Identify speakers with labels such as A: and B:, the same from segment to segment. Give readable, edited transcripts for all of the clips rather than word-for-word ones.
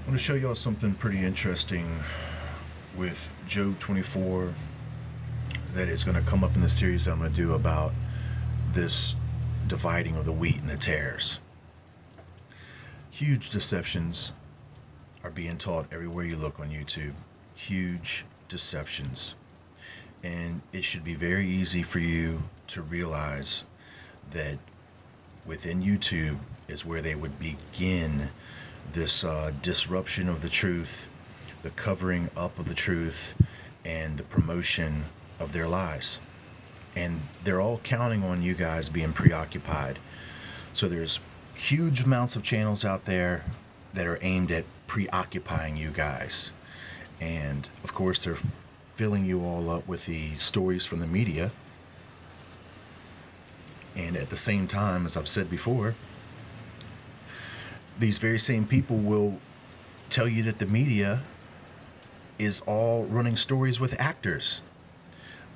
A: I want to show y'all something pretty interesting with Job 24 that is going to come up in the series that I'm going to do about this dividing of the wheat and the tares. Huge deceptions are being taught everywhere you look on YouTube. Huge deceptions. And it should be very easy for you to realize that within YouTube is where they would begin this disruption of the truth, the covering up of the truth, and the promotion of their lies. And they're all counting on you guys being preoccupied. So there's huge amounts of channels out there that are aimed at preoccupying you guys. And of course they're filling you all up with the stories from the media. And at the same time, as I've said before, these very same people will tell you that the media is all running stories with actors.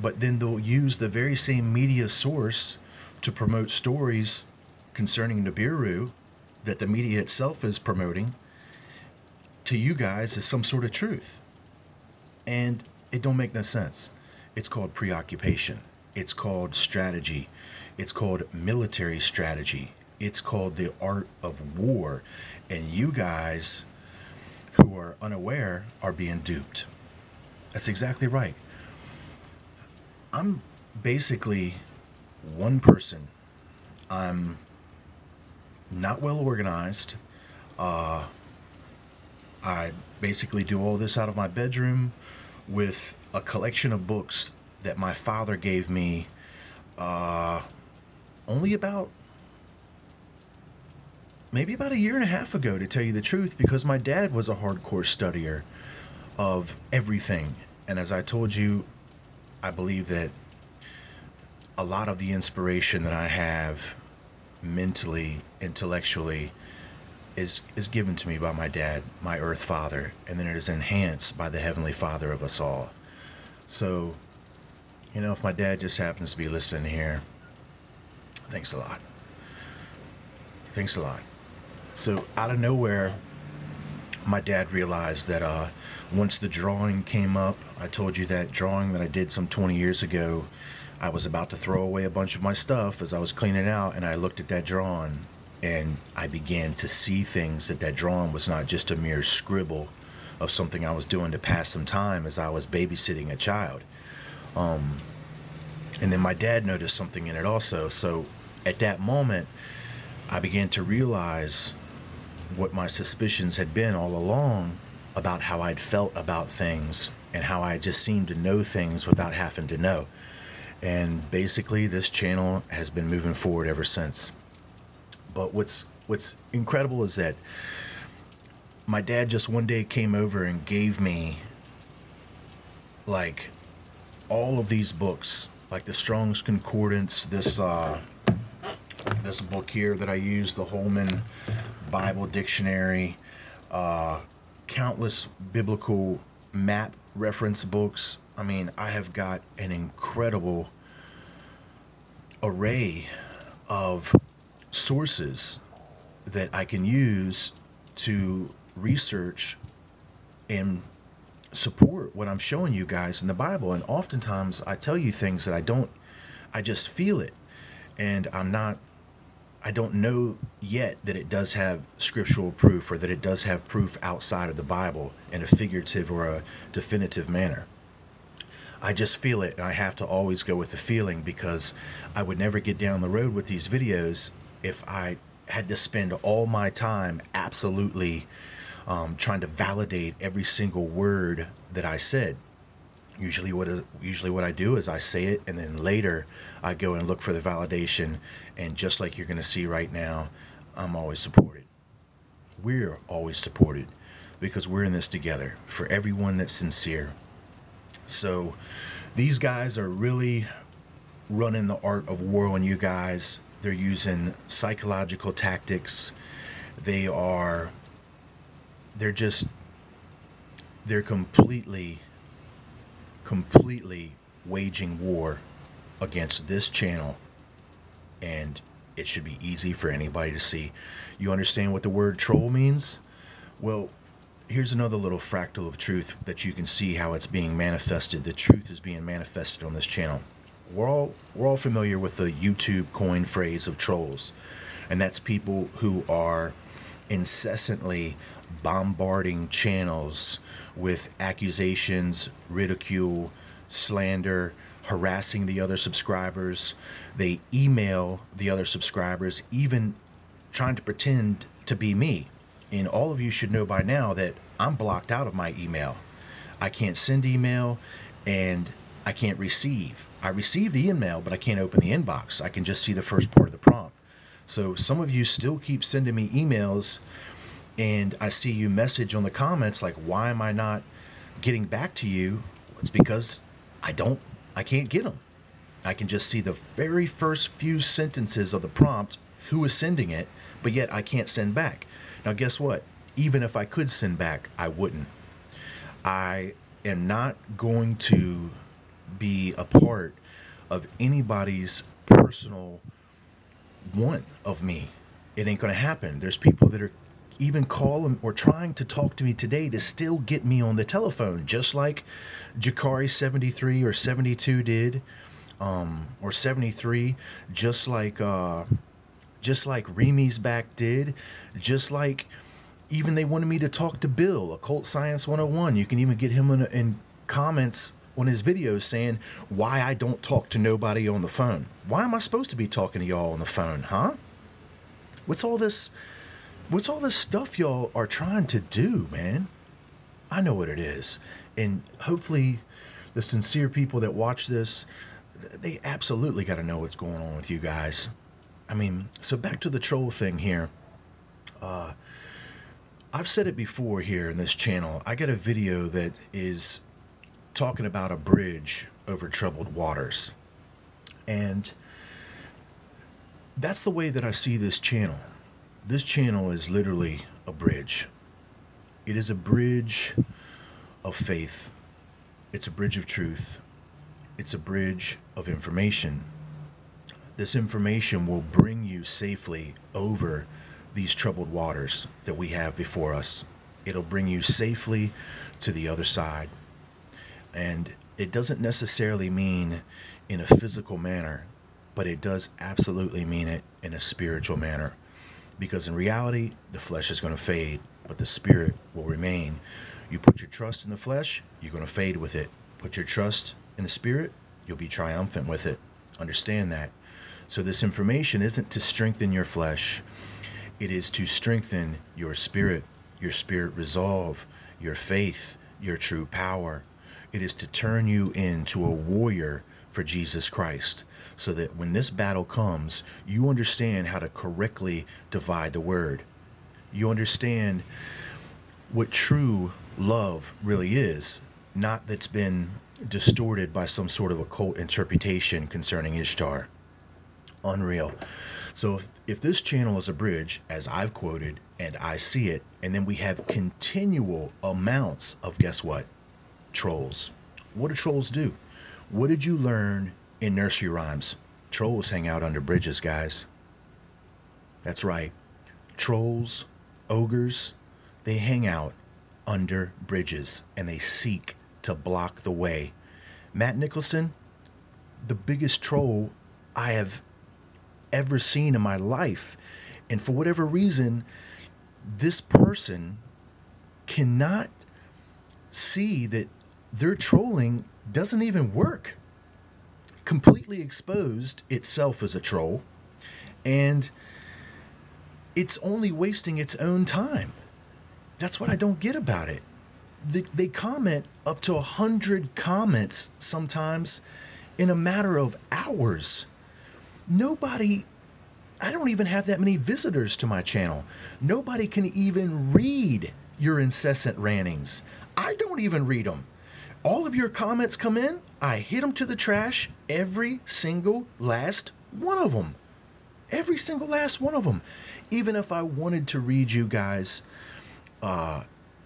A: But then they'll use the very same media source to promote stories concerning Nibiru that the media itself is promoting to you guys as some sort of truth. And it don't make no sense. It's called preoccupation. It's called strategy. It's called military strategy. It's called the art of war. And you guys who are unaware are being duped. That's exactly right. I'm basically one person. I'm not well organized. I basically do all this out of my bedroom with a collection of books that my father gave me only maybe about a year and a half ago, to tell you the truth, because my dad was a hardcore studier of everything. And as I told you, I believe that a lot of the inspiration that I have mentally, intellectually, is given to me by my dad, my earth father, and then it is enhanced by the heavenly father of us all. So, you know, if my dad just happens to be listening here, thanks a lot. Thanks a lot. So out of nowhere, my dad realized that once the drawing came up, I told you that drawing that I did some 20 years ago, I was about to throw away a bunch of my stuff as I was cleaning out, and I looked at that drawing and I began to see things that drawing was not just a mere scribble of something I was doing to pass some time as I was babysitting a child. And then my dad noticed something in it also. So at that moment, I began to realize what my suspicions had been all along about how I'd felt about things and how I just seemed to know things without having to know. And basically this channel has been moving forward ever since. But what's incredible is that my dad just one day came over and gave me like all of these books, like the Strong's Concordance, this book here that I use, the Holman Bible Dictionary, countless biblical map reference books. I mean, I have got an incredible array of sources that I can use to research and support what I'm showing you guys in the Bible. And oftentimes I tell you things that I just feel it. And I don't know yet that it does have scriptural proof, or that it does have proof outside of the Bible in a figurative or a definitive manner. I just feel it, and I have to always go with the feeling, because I would never get down the road with these videos if I had to spend all my time absolutely trying to validate every single word that I said. Usually what I do is I say it, and then later I go and look for the validation. And just like you're going to see right now, I'm always supported. We're always supported because we're in this together, for everyone that's sincere. So these guys are really running the art of war on you guys. They're using psychological tactics. They're completely waging war against this channel, and it should be easy for anybody to see. You understand what the word troll means? Well, here's another little fractal of truth that you can see how it's being manifested. The truth is being manifested on this channel. We're all familiar with the YouTube coin phrase of trolls, and that's people who are incessantly bombarding channels with accusations, ridicule, slander, harassing the other subscribers. They email the other subscribers, even trying to pretend to be me. And all of you should know by now that I'm blocked out of my email. I can't send email, and I can't receive. I receive the email, but I can't open the inbox. I can just see the first part of the prompt. So some of you still keep sending me emails, and I see you message on the comments like, why am I not getting back to you? It's because I can't get them. I can just see the very first few sentences of the prompt, who is sending it, but yet I can't send back. Now guess what? Even if I could send back, I wouldn't. I am not going to be a part of anybody's personal want of me. It ain't going to happen. There's people that are even calling or trying to talk to me today to still get me on the telephone, just like Jakari 73 or 72 did, or 73, just like Remy's back did, just like even they wanted me to talk to Bill, Occult Science 101. You can even get him in comments on his videos saying why I don't talk to nobody on the phone. Why am I supposed to be talking to y'all on the phone, huh? What's all this stuff y'all are trying to do, man? I know what it is. And hopefully the sincere people that watch this, they absolutely got to know what's going on with you guys. I mean, so back to the troll thing here. I've said it before here in this channel. I got a video that is talking about a bridge over troubled waters. And that's the way that I see this channel. This channel is literally a bridge. It is a bridge of faith. It's a bridge of truth. It's a bridge of information. This information will bring you safely over these troubled waters that we have before us. It'll bring you safely to the other side. And it doesn't necessarily mean in a physical manner, but it does absolutely mean it in a spiritual manner. Because in reality, the flesh is going to fade, but the spirit will remain. You put your trust in the flesh, you're going to fade with it. Put your trust in the spirit, you'll be triumphant with it. Understand that. So this information isn't to strengthen your flesh. It is to strengthen your spirit resolve, your faith, your true power. It is to turn you into a warrior for Jesus Christ, so that when this battle comes, you understand how to correctly divide the word. You understand what true love really is, not that's been distorted by some sort of occult interpretation concerning Ishtar. Unreal. So if this channel is a bridge, as I've quoted, and I see it, and then we have continual amounts of, guess what? Trolls. What do trolls do? What did you learn in nursery rhymes? Trolls hang out under bridges, guys. That's right. Trolls, ogres, they hang out under bridges, and they seek to block the way. Matt Nicholson, the biggest troll I have ever seen in my life. And for whatever reason, this person cannot see that their trolling doesn't even work. Completely exposed itself as a troll, and it's only wasting its own time. That's what I don't get about it. They comment up to 100 comments sometimes in a matter of hours. Nobody, I don't even have that many visitors to my channel. Nobody can even read your incessant rantings. I don't even read them. All of your comments come in, I hit them to the trash, every single last one of them. Every single last one of them. Even if I wanted to read you guys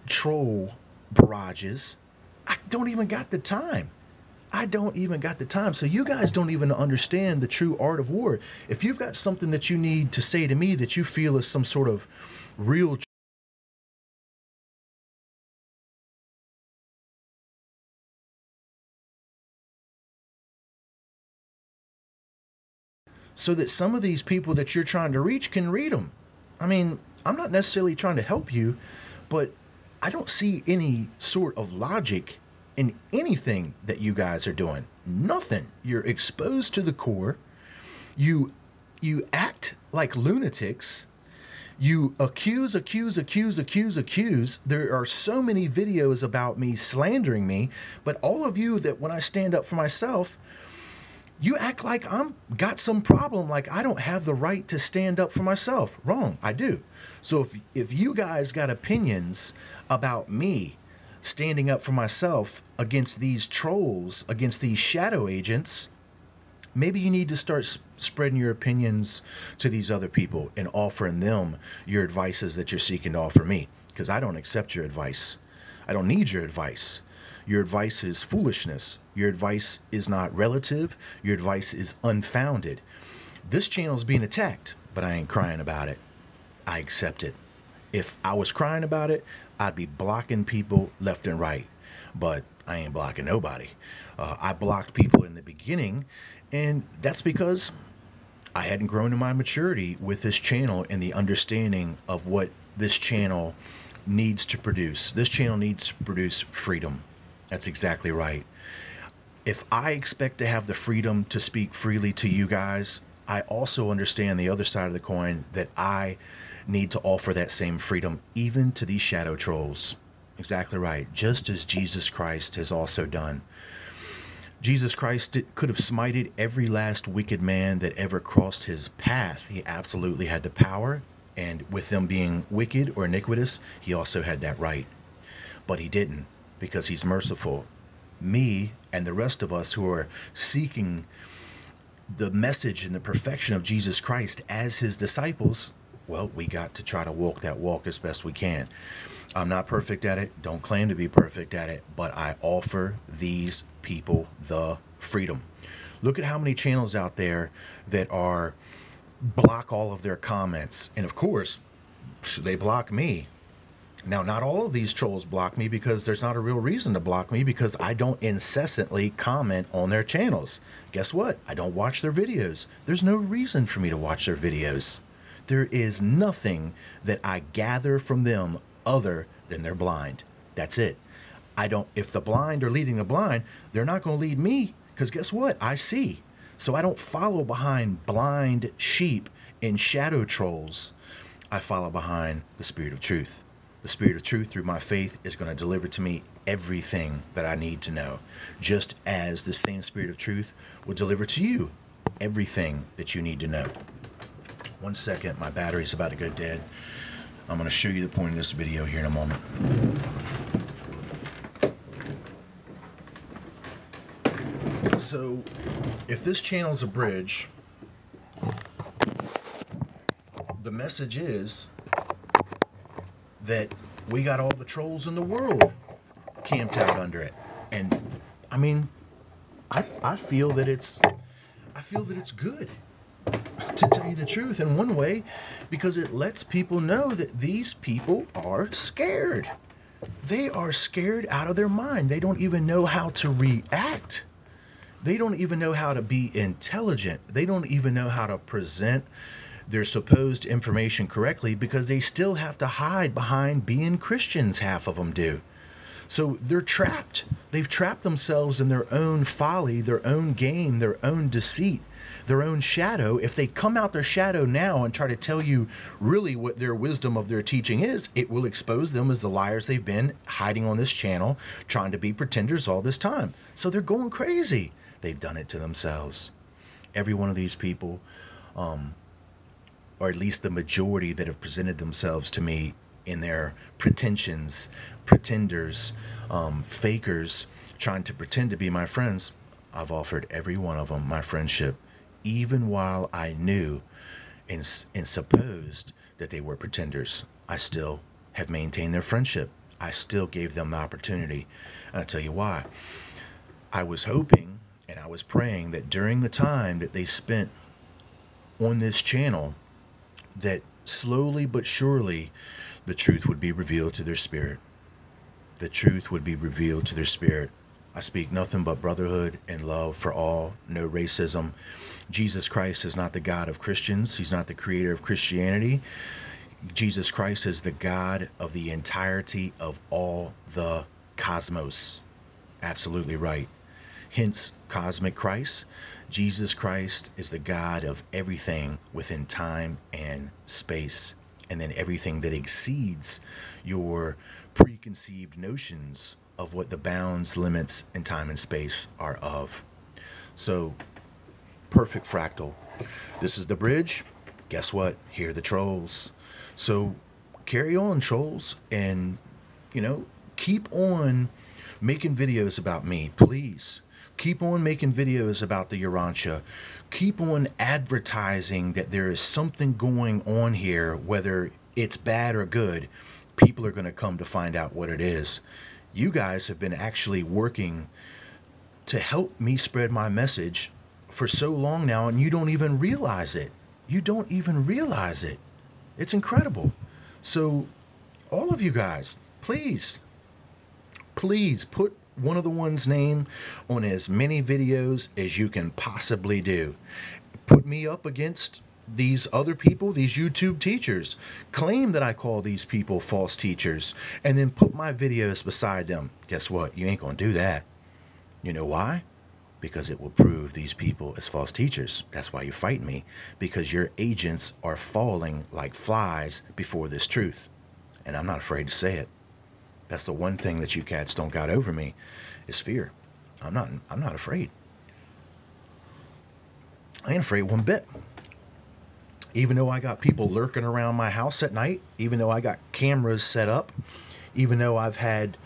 A: troll barrages, I don't even got the time. I don't even got the time. So you guys don't even understand the true art of war. If you've got something that you need to say to me that you feel is some sort of real so that some of these people that you're trying to reach can read them. I mean, I'm not necessarily trying to help you, but I don't see any sort of logic in anything that you guys are doing. Nothing. You're exposed to the core. You act like lunatics. You accuse. There are so many videos about me slandering me, but all of you that when I stand up for myself, you act like I'm got some problem, like I don't have the right to stand up for myself. Wrong, I do. So if you guys got opinions about me standing up for myself against these trolls, against these shadow agents, maybe you need to start spreading your opinions to these other people and offering them your advices that you're seeking to offer me, because I don't accept your advice. I don't need your advice. Your advice is foolishness. Your advice is not relative. Your advice is unfounded. This channel is being attacked, but I ain't crying about it. I accept it. If I was crying about it, I'd be blocking people left and right, but I ain't blocking nobody. I blocked people in the beginning, and that's because I hadn't grown in my maturity with this channel and the understanding of what this channel needs to produce. This channel needs to produce freedom. That's exactly right. If I expect to have the freedom to speak freely to you guys, I also understand the other side of the coin, that I need to offer that same freedom even to these shadow trolls. Exactly right. Just as Jesus Christ has also done. Jesus Christ could have smited every last wicked man that ever crossed his path. He absolutely had the power, and with them being wicked or iniquitous, he also had that right. But he didn't, because he's merciful. Me and the rest of us who are seeking the message and the perfection of Jesus Christ as his disciples, well, we got to try to walk that walk as best we can. I'm not perfect at it, don't claim to be perfect at it, but I offer these people the freedom. Look at how many channels out there that are block all of their comments, and of course they block me. Now, not all of these trolls block me, because there's not a real reason to block me, because I don't incessantly comment on their channels. Guess what? I don't watch their videos. There's no reason for me to watch their videos. There is nothing that I gather from them other than they're blind. That's it. If the blind are leading the blind, they're not going to lead me, because guess what? I see. So I don't follow behind blind sheep and shadow trolls. I follow behind the Spirit of truth. The Spirit of truth, through my faith, is going to deliver to me everything that I need to know, just as the same Spirit of truth will deliver to you everything that you need to know. 1 second, my battery's about to go dead. I'm going to show you the point of this video here in a moment. So, if this channel's a bridge, the message is that we got all the trolls in the world camped out under it. And I mean, I feel that it's good, to tell you the truth, in one way, because it lets people know that these people are scared. They are scared out of their mind. They don't even know how to react. They don't even know how to be intelligent. They don't even know how to present their supposed information correctly, because they still have to hide behind being Christians, half of them do. So they're trapped. They've trapped themselves in their own folly, their own game, their own deceit, their own shadow. If they come out their shadow now and try to tell you really what their wisdom of their teaching is, it will expose them as the liars they've been hiding on this channel, trying to be pretenders all this time. So they're going crazy. They've done it to themselves. Every one of these people, or at least the majority that have presented themselves to me in their pretensions, pretenders, fakers, trying to pretend to be my friends, I've offered every one of them my friendship, even while I knew and supposed that they were pretenders. I still have maintained their friendship. I still gave them the opportunity. And I'll tell you why. I was hoping and I was praying that during the time that they spent on this channel, that slowly but surely the truth would be revealed to their spirit. The truth would be revealed to their spirit. I speak nothing but brotherhood and love for all, no racism. Jesus Christ is not the God of Christians. He's not the creator of Christianity. Jesus Christ is the God of the entirety of all the cosmos. Absolutely right. Hence, cosmic Christ. Jesus Christ is the God of everything within time and space, and then everything that exceeds your preconceived notions of what the bounds, limits, and time and space are of. So, perfect fractal. This is the bridge. Guess what? Here are the trolls. So, carry on, trolls, and, keep on making videos about me, please. Keep on making videos about the Urantia. Keep on advertising that there is something going on here, whether it's bad or good. People are going to come to find out what it is. You guys have been actually working to help me spread my message for so long now, and you don't even realize it. You don't even realize it. It's incredible. So, all of you guys, please put one of the one's name on as many videos as you can possibly do. Put me up against these other people, these YouTube teachers. Claim that I call these people false teachers, and then put my videos beside them. Guess what? You ain't gonna do that. You know why? Because it will prove these people as false teachers. That's why you fight me, because your agents are falling like flies before this truth. And I'm not afraid to say it. That's the one thing that you cats don't got over me, is fear. I'm not afraid. I ain't afraid one bit. Even though I got people lurking around my house at night, even though I got cameras set up, even though I've had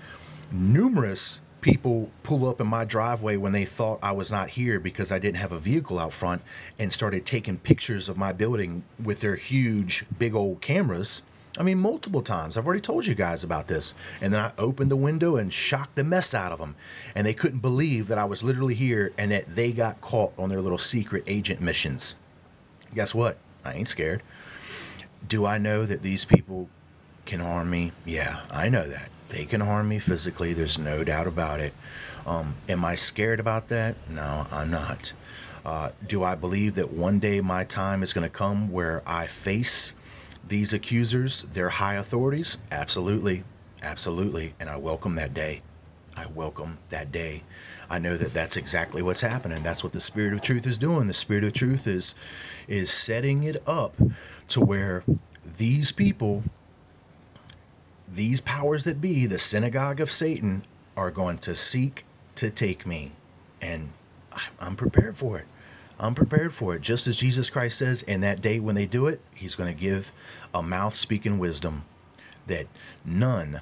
A: numerous people pull up in my driveway when they thought I was not here because I didn't have a vehicle out front, and started taking pictures of my building with their huge, big old cameras. I mean, multiple times. I've already told you guys about this. And then I opened the window and shocked the mess out of them. And they couldn't believe that I was literally here and that they got caught on their little secret agent missions. Guess what? I ain't scared. Do I know that these people can harm me? Yeah, I know that. They can harm me physically. There's no doubt about it. Am I scared about that? No, I'm not. Do I believe that one day my time is going to come where I face these accusers, their high authorities? Absolutely. Absolutely. And I welcome that day. I welcome that day. I know that that's exactly what's happening. That's what the Spirit of Truth is doing. The Spirit of Truth is setting it up to where these people, these powers that be, the synagogue of Satan, are going to seek to take me. And I'm prepared for it. I'm prepared for it. Just as Jesus Christ says, in that day when they do it, he's going to give a mouth speaking wisdom that none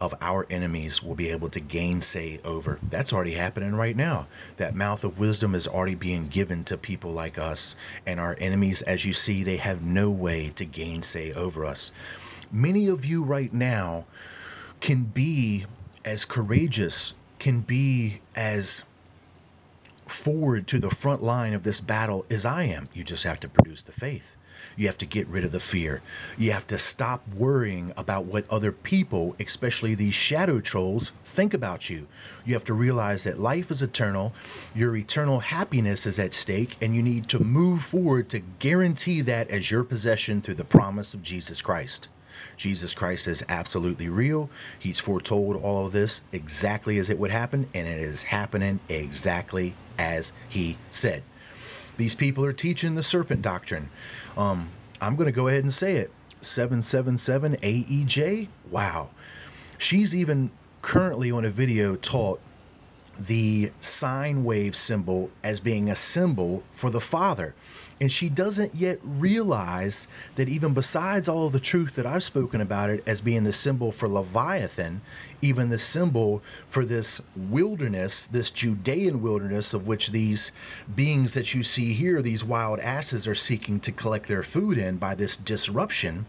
A: of our enemies will be able to gainsay over. That's already happening right now. That mouth of wisdom is already being given to people like us. And our enemies, as you see, they have no way to gainsay over us. Many of you right now can be as courageous, can be as forward to the front line of this battle as I am. You just have to produce the faith. You have to get rid of the fear. You have to stop worrying about what other people, especially these shadow trolls, think about you. You have to realize that life is eternal. Your eternal happiness is at stake, and you need to move forward to guarantee that as your possession through the promise of Jesus Christ. Jesus Christ is absolutely real. He's foretold all of this exactly as it would happen, and it is happening exactly as he said. These people are teaching the serpent doctrine. I'm going to go ahead and say it. 777 AEJ. Wow. She's even currently on a video taught the sine wave symbol as being a symbol for the Father. And she doesn't yet realize that even besides all of the truth that I've spoken about it as being the symbol for Leviathan, even the symbol for this wilderness, this Judean wilderness of which these beings that you see here, these wild asses, are seeking to collect their food in by this disruption,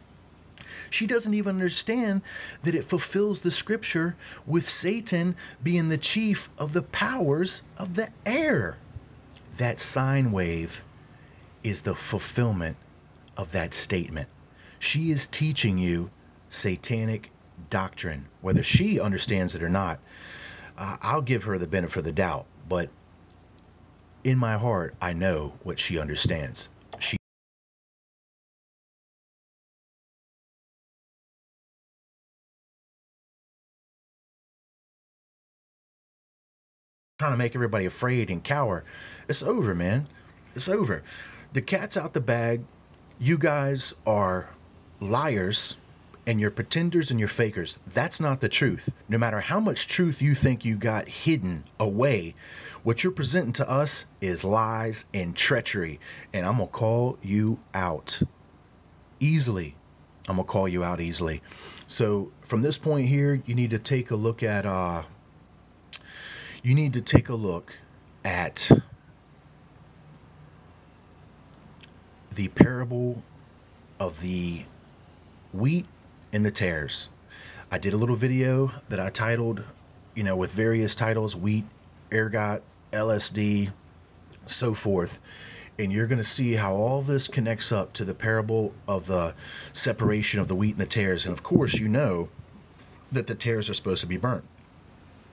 A: she doesn't even understand that it fulfills the scripture with Satan being the chief of the powers of the air. That sine wave is the fulfillment of that statement. She is teaching you satanic doctrine. Whether she understands it or not, I'll give her the benefit of the doubt, but in my heart, I know what she understands. She's trying to make everybody afraid and cower. It's over, man. It's over. The cat's out the bag. You guys are liars, and you're pretenders and you're fakers. That's not the truth. No matter how much truth you think you got hidden away, what you're presenting to us is lies and treachery. And I'm going to call you out easily. I'm going to call you out easily. So from this point here, you need to take a look at, the parable of the wheat and the tares. I did a little video that I titled, with various titles: wheat, ergot, LSD, so forth. And you're going to see how all this connects up to the parable of the separation of the wheat and the tares. And of course, you know that the tares are supposed to be burnt.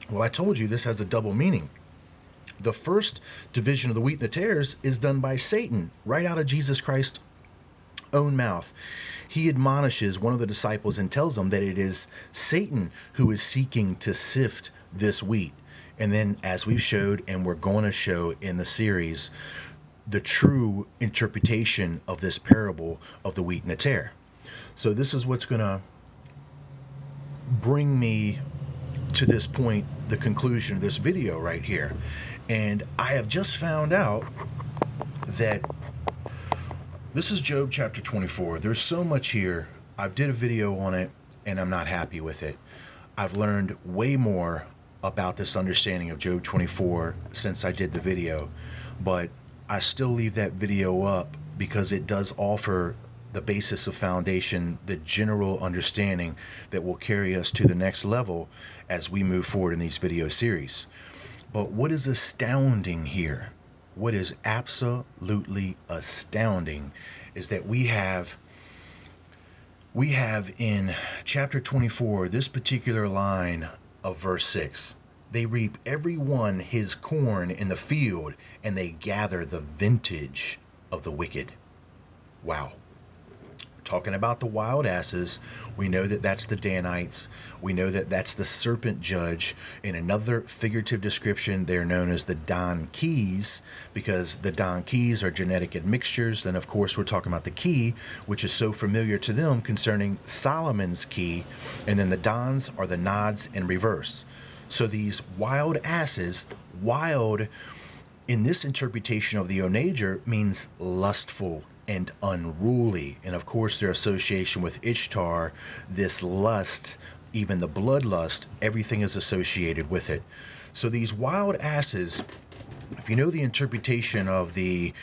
A: Well, I told you this has a double meaning. The first division of the wheat and the tares is done by Satan, right out of Jesus Christ's own mouth. He admonishes one of the disciples and tells them that it is Satan who is seeking to sift this wheat. And then, as we've showed, and we're going to show in the series, the true interpretation of this parable of the wheat and the tare. So this is what's going to bring me to this point, the conclusion of this video right here. And I have just found out that this is Job chapter 24. There's so much here. I did a video on it, and I'm not happy with it. I've learned way more about this understanding of Job 24 since I did the video, but I still leave that video up because it does offer the basis of foundation, the general understanding that will carry us to the next level as we move forward in these video series. But what is astounding here, what is absolutely astounding, is that we have in chapter 24 this particular line of verse 6. They reap every one his corn in the field, and they gather the vintage of the wicked. Wow. Talking about the wild asses, we know that that's the Danites. We know that that's the serpent judge. In another figurative description, they're known as the Don Keys, because the Don Keys are genetic admixtures. Then, of course, we're talking about the key, which is so familiar to them concerning Solomon's key. And then the Dons are the nods in reverse. So these wild asses, wild in this interpretation of the onager means lustful and unruly. And of course, their association with Ishtar, this lust, even the bloodlust, everything is associated with it. So these wild asses, if you know the interpretation of the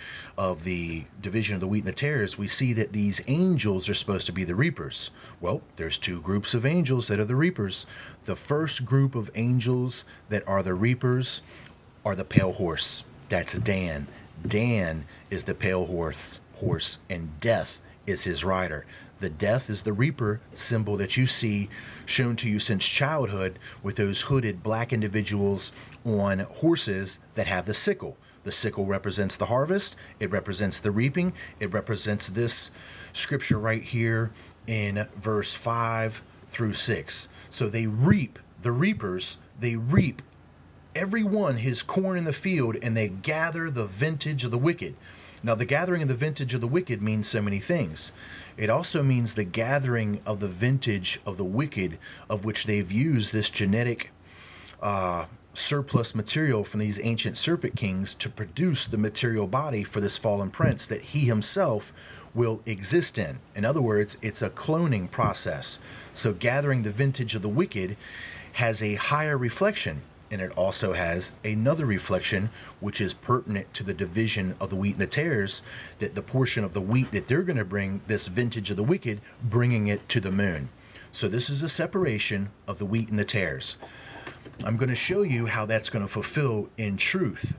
A: division of the wheat and the tares, we see that these angels are supposed to be the reapers. Well, there's two groups of angels that are the reapers. The first group of angels that are the reapers are the pale horse. That's Dan. Dan is the pale horse, and Death is his rider. The Death is the reaper symbol that you see shown to you since childhood, with those hooded black individuals on horses that have the sickle. The sickle represents the harvest. It represents the reaping. It represents this scripture right here in verse 5 through 6. So they reap, the reapers, they reap every one his corn in the field, and they gather the vintage of the wicked. Now, the gathering of the vintage of the wicked means so many things. It also means the gathering of the vintage of the wicked, of which they've used this genetic surplus material from these ancient serpent kings to produce the material body for this fallen prince that he himself will exist in. In other words, it's a cloning process. So gathering the vintage of the wicked has a higher reflection. And it also has another reflection, which is pertinent to the division of the wheat and the tares, that the portion of the wheat that they're going to bring, this vintage of the wicked, bringing it to the moon. So this is a separation of the wheat and the tares. I'm going to show you how that's going to fulfill in truth,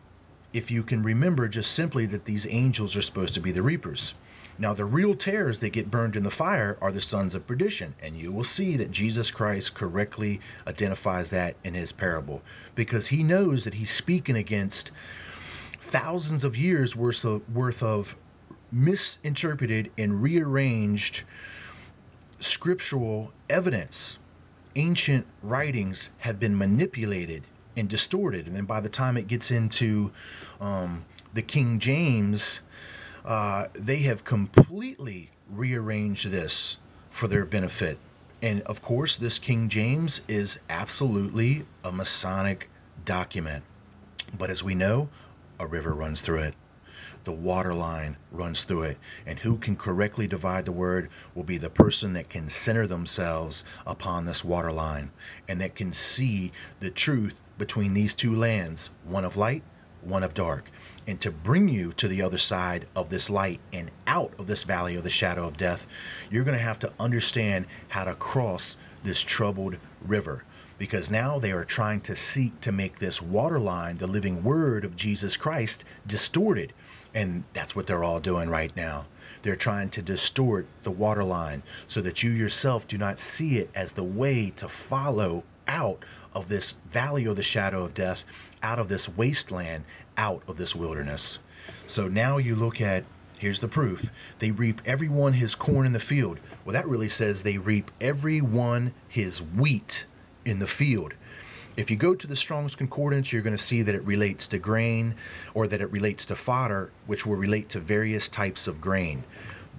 A: if you can remember just simply that these angels are supposed to be the reapers. Now, the real tares that get burned in the fire are the sons of perdition. And you will see that Jesus Christ correctly identifies that in his parable, because he knows that he's speaking against thousands of years worth of misinterpreted and rearranged scriptural evidence. Ancient writings have been manipulated and distorted. And then by the time it gets into the King James, they have completely rearranged this for their benefit. And of course, this King James is absolutely a Masonic document. But as we know, a river runs through it. The water line runs through it. And who can correctly divide the word will be the person that can center themselves upon this water line and that can see the truth between these two lands, one of light, one of dark. And to bring you to the other side of this light and out of this valley of the shadow of death, you're going to have to understand how to cross this troubled river. Because now they are trying to seek to make this water line, the living word of Jesus Christ, distorted. And that's what they're all doing right now. They're trying to distort the water line so that you yourself do not see it as the way to follow out of this valley of the shadow of death, out of this wasteland, out of this wilderness. So now you look at, here's the proof. They reap every one his corn in the field. Well, that really says they reap every one his wheat in the field. If you go to the Strong's Concordance, you're going to see that it relates to grain, or that it relates to fodder, which will relate to various types of grain.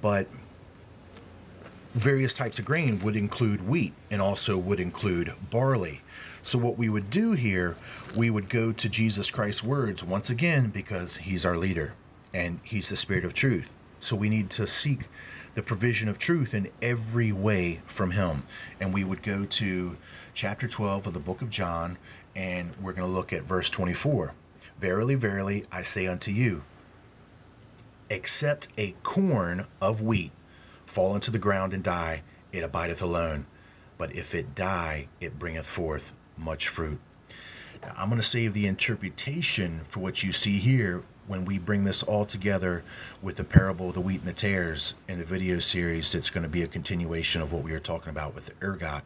A: But various types of grain would include wheat and also would include barley. So what we would do here, we would go to Jesus Christ's words once again, because he's our leader and he's the Spirit of truth. So we need to seek the provision of truth in every way from him. And we would go to chapter 12 of the book of John, and we're going to look at verse 24. Verily, verily, I say unto you, except a corn of wheat fall into the ground and die, it abideth alone. But if it die, it bringeth forth much fruit. Now, I'm going to save the interpretation for what you see here when we bring this all together with the parable of the wheat and the tares in the video series. It's going to be a continuation of what we were talking about with the ergot.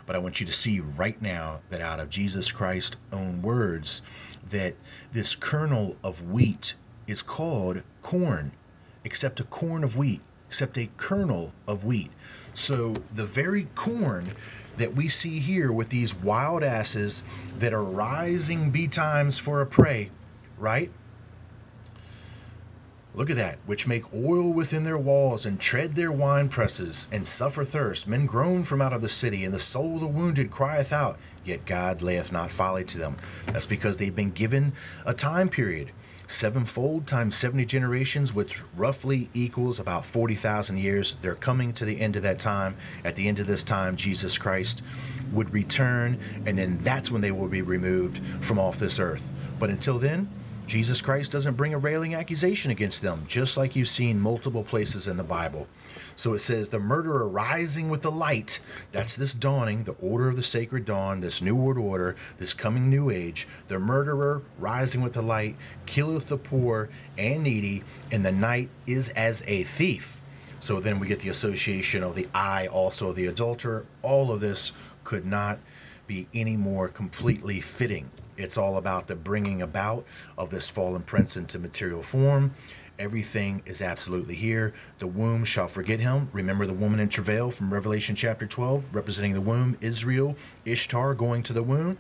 A: But I want you to see right now that out of Jesus Christ's own words, that this kernel of wheat is called corn, except a corn of wheat, except a kernel of wheat. So the very corn that we see here with these wild asses that are rising betimes for a prey, right? Look at that, which make oil within their walls, and tread their wine presses, and suffer thirst. Men groan from out of the city, and the soul of the wounded crieth out, yet God layeth not folly to them. That's because they've been given a time period, sevenfold times 70 generations, which roughly equals about 40,000 years. They're coming to the end of that time. At the end of this time, Jesus Christ would return, and then that's when they will be removed from off this earth. But until then, Jesus Christ doesn't bring a railing accusation against them, just like you've seen multiple places in the Bible. So it says, the murderer rising with the light, that's this dawning, the order of the sacred dawn, this new world order, this coming new age. The murderer rising with the light killeth the poor and needy, and the night is as a thief. So then we get the association of the eye, also the adulterer. All of this could not be any more completely fitting. It's all about the bringing about of this fallen prince into material form. Everything is absolutely here. The womb shall forget him. Remember the woman in travail from Revelation chapter 12, representing the womb, Israel, Ishtar going to the moon.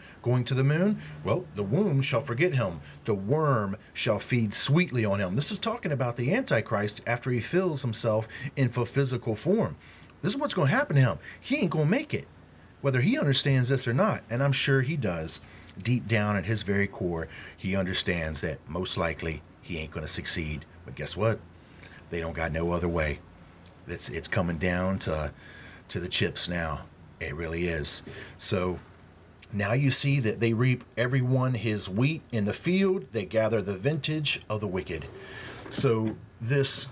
A: Well, the womb shall forget him. The worm shall feed sweetly on him. This is talking about the Antichrist after he fills himself into physical form. This is what's going to happen to him. He ain't going to make it, whether he understands this or not. And I'm sure he does. Deep down at his very core, he understands that most likely he ain't going to succeed. But guess what? They don't got no other way. It's coming down to the chips now. It really is. So now you see that they reap every one his wheat in the field. They gather the vintage of the wicked. So this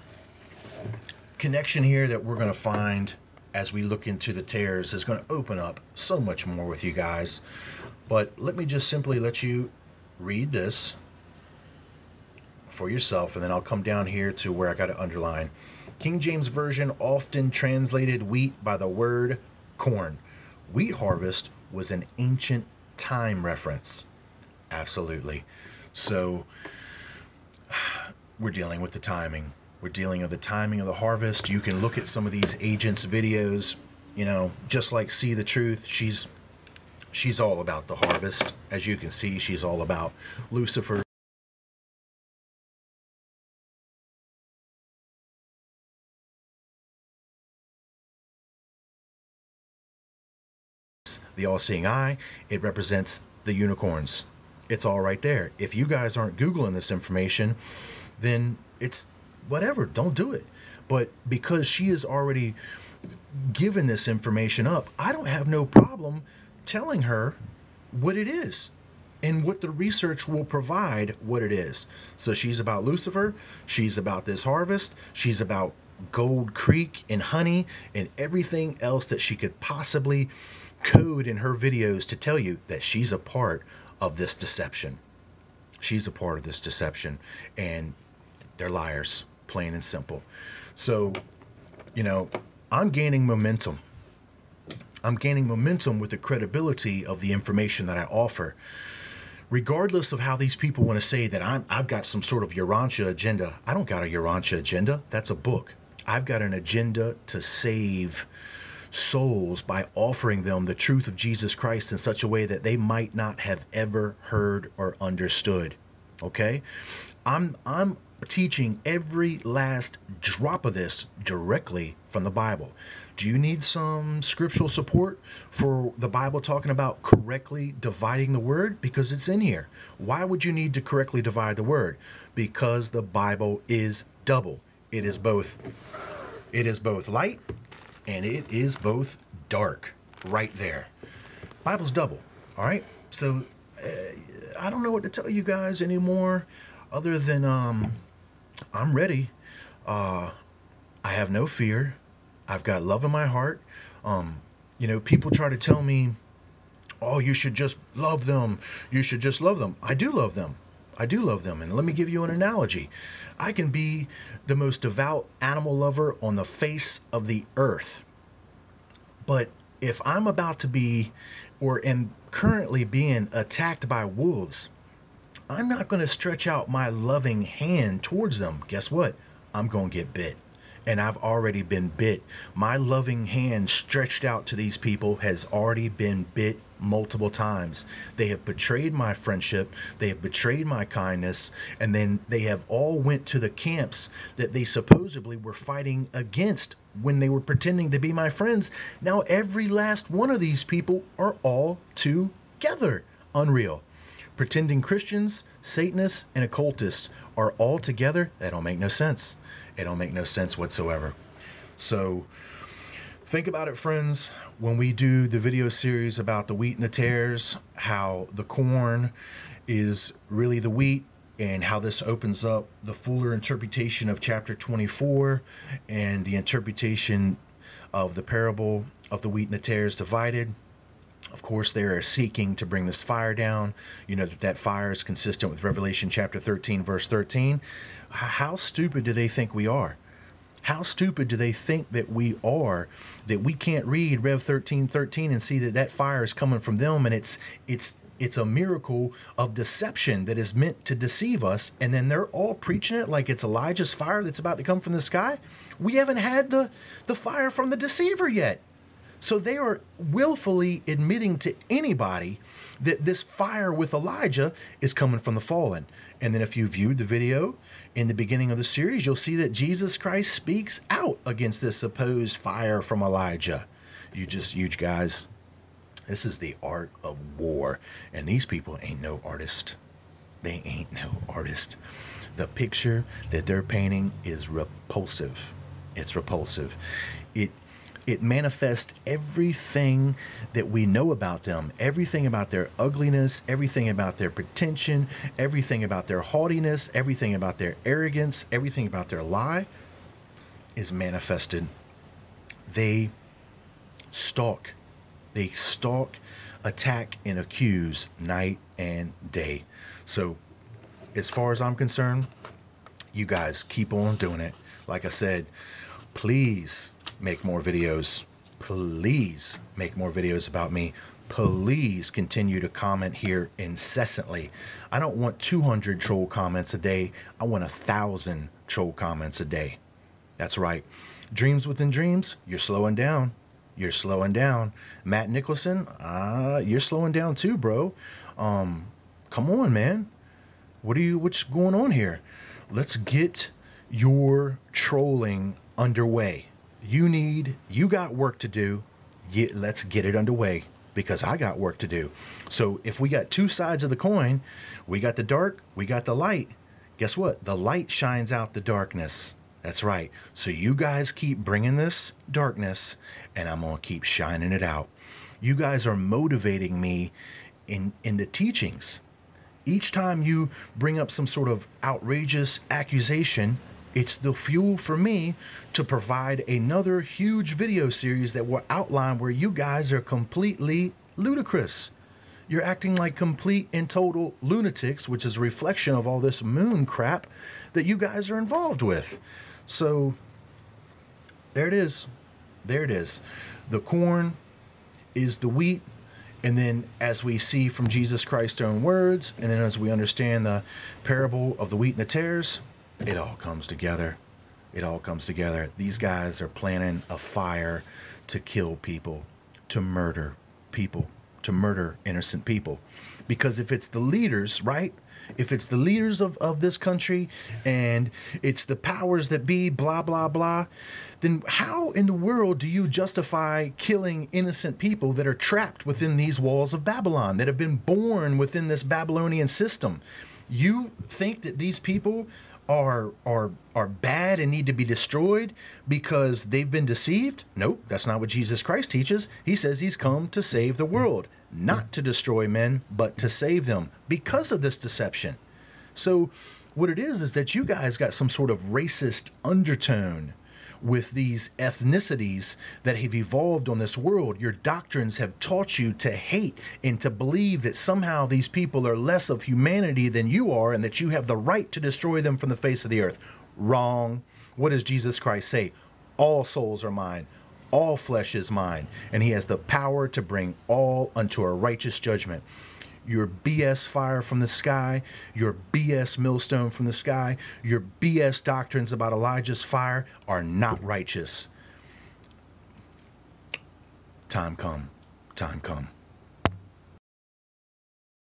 A: connection here that we're going to find as we look into the tares is going to open up so much more with you guys. But let me just simply let you read this for yourself, and then I'll come down here to where I got to underline. King James Version often translated wheat by the word corn. Wheat harvest was an ancient time reference. Absolutely. So we're dealing with the timing. We're dealing with the timing of the harvest. You can look at some of these agents' videos, you know, just like See the Truth. She's all about the harvest. As you can see, she's all about Lucifer. The all-seeing eye, it represents the unicorns. It's all right there. If you guys aren't Googling this information, then it's whatever, don't do it. But because she is already given this information up, I don't have no problem telling her what it is and what the research will provide what it is. So she's about Lucifer, she's about this harvest, she's about Gold Creek and honey and everything else that she could possibly code in her videos to tell you that she's a part of this deception. She's a part of this deception, and they're liars, plain and simple. So, you know, I'm gaining momentum. I'm gaining momentum with the credibility of the information that I offer. Regardless of how these people want to say that I've got some sort of Urantia agenda. I don't got a Urantia agenda. That's a book. I've got an agenda to save souls by offering them the truth of Jesus Christ in such a way that they might not have ever heard or understood. Okay? I'm teaching every last drop of this directly from the Bible. Do you need some scriptural support for the Bible talking about correctly dividing the word? Because it's in here. Why would you need to correctly divide the word? Because the Bible is double. It is both light and it is both dark, right there. Bible's double, all right? So I don't know what to tell you guys anymore other than I'm ready. I have no fear. I've got love in my heart. You know, people try to tell me, oh, you should just love them. You should just love them. I do love them. I do love them. And let me give you an analogy. I can be the most devout animal lover on the face of the earth. But if I'm about to be, or am currently being attacked by wolves, I'm not going to stretch out my loving hand towards them. Guess what? I'm going to get bit. And I've already been bit. My loving hand stretched out to these people has already been bit multiple times. They have betrayed my friendship. They have betrayed my kindness. And then they have all went to the camps that they supposedly were fighting against when they were pretending to be my friends. Now every last one of these people are all together. Unreal. Pretending Christians, Satanists, and occultists are all together. That don't make no sense. It don't make no sense whatsoever. So think about it, friends, when we do the video series about the wheat and the tares, how the corn is really the wheat, and how this opens up the fuller interpretation of chapter 24 and the interpretation of the parable of the wheat and the tares divided. Of course, they are seeking to bring this fire down. You know that fire is consistent with Revelation chapter 13, verse 13. How stupid do they think we are? How stupid do they think that we are, that we can't read Rev 13:13 and see that that fire is coming from them, and it's a miracle of deception that is meant to deceive us, and then they're all preaching it like it's Elijah's fire that's about to come from the sky? We haven't had the fire from the deceiver yet. So they are willfully admitting to anybody that this fire with Elijah is coming from the fallen. And then if you viewed the video in the beginning of the series, you'll see that Jesus Christ speaks out against this supposed fire from Elijah. You guys, this is the art of war. And these people ain't no artist. They ain't no artist. The picture that they're painting is repulsive. It's repulsive. It manifests everything that we know about them, everything about their ugliness, everything about their pretension, everything about their haughtiness, everything about their arrogance, everything about their lie is manifested. They stalk, attack, and accuse night and day. So as far as I'm concerned, you guys keep on doing it. Like I said, Please make more videos. Please make more videos about me. Please continue to comment here incessantly. I don't want 200 troll comments a day. I want 1,000 troll comments a day. That's right. Dreams within dreams, you're slowing down. You're slowing down. Matt Nicholson, you're slowing down too, bro. Come on, man. What's going on here? Let's get your trolling underway. You got work to do. Let's get it underway, because I got work to do. So if we got two sides of the coin, we got the dark, we got the light. Guess what? The light shines out the darkness. That's right. So you guys keep bringing this darkness, and I'm going to keep shining it out. You guys are motivating me in the teachings. Each time you bring up some sort of outrageous accusation, it's the fuel for me to provide another huge video series that will outline where you guys are completely ludicrous. You're acting like complete and total lunatics, which is a reflection of all this moon crap that you guys are involved with. So there it is. There it is. The corn is the wheat. And then as we see from Jesus Christ's own words, and then as we understand the parable of the wheat and the tares, it all comes together. It all comes together. These guys are planning a fire to kill people, to murder people, to murder innocent people. Because if it's the leaders, right? If it's the leaders of this country and it's the powers that be, blah, blah, blah, then how in the world do you justify killing innocent people that are trapped within these walls of Babylon, that have been born within this Babylonian system? You think that these people are bad and need to be destroyed because they've been deceived? Nope, that's not what Jesus Christ teaches. He says he's come to save the world, not to destroy men, but to save them because of this deception. So what it is that you guys got some sort of racist undertone with these ethnicities that have evolved on this world. Your doctrines have taught you to hate and to believe that somehow these people are less of humanity than you are and that you have the right to destroy them from the face of the earth. Wrong. What does Jesus Christ say? All souls are mine. All flesh is mine. And he has the power to bring all unto a righteous judgment. Your BS fire from the sky, your BS millstone from the sky, your BS doctrines about Elijah's fire are not righteous. Time come. Time come.